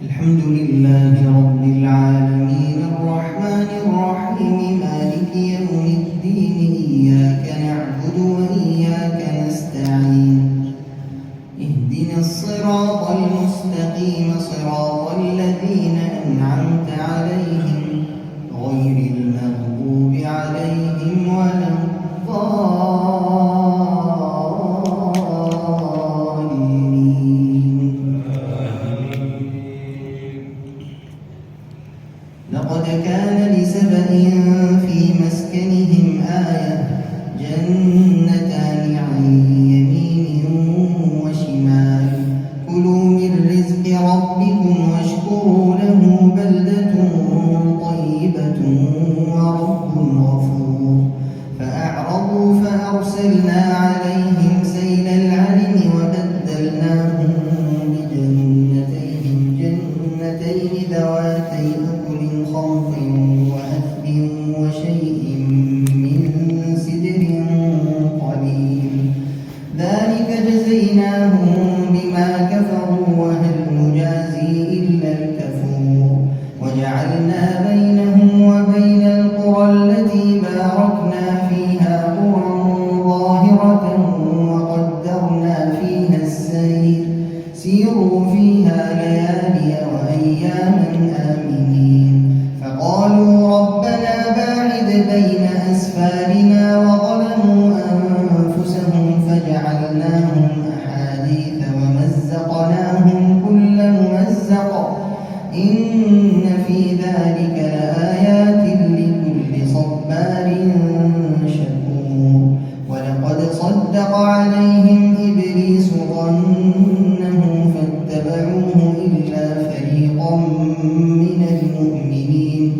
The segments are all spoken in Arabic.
الحمد لله رب العالمين الرحمن الرحيم مالك يوم الدين إياك نعبد وإياك نستعين اهدنا الصراط المستقيم صراط الذين أنعمت عليهم غير المغضوب عليهم ولا لقد كان لسبإ في مسكنهم آية جنتان عن يمين وشمال كلوا من رزق ربكم واشكروا له بلدة طيبة ورب غفور فأعرضوا فأرسلنا عليهم سيل العرم وبدلناهم بجنتين ذواتي أكل خمط وأثل وشيء من سدر قليل ذلك جزيناهم بما كفروا وهل نجازي إلا الكفور وجعلنا بينهم وبين القرى التي باركنا فيها قرى ظاهرة وقدرنا فيها السير سيروا فيها ليالي وأياما آمنين فقالوا ربنا باعد بين أسفارنا وظلموا أنفسهم فجعلناهم أحاديث ومزقناهم كل ممزق إن في ذلك لآيات لكل صبار شكور ولقد صدق عليهم إبليس ظنه فاتبعوه إلا فريقا من المؤمنين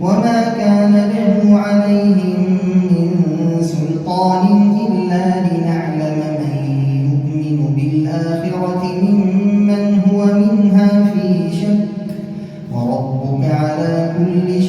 وما كان له عليهم من سلطان إلا لنعلم من يؤمن بالآخرة ممن هو منها في شك وربك على كل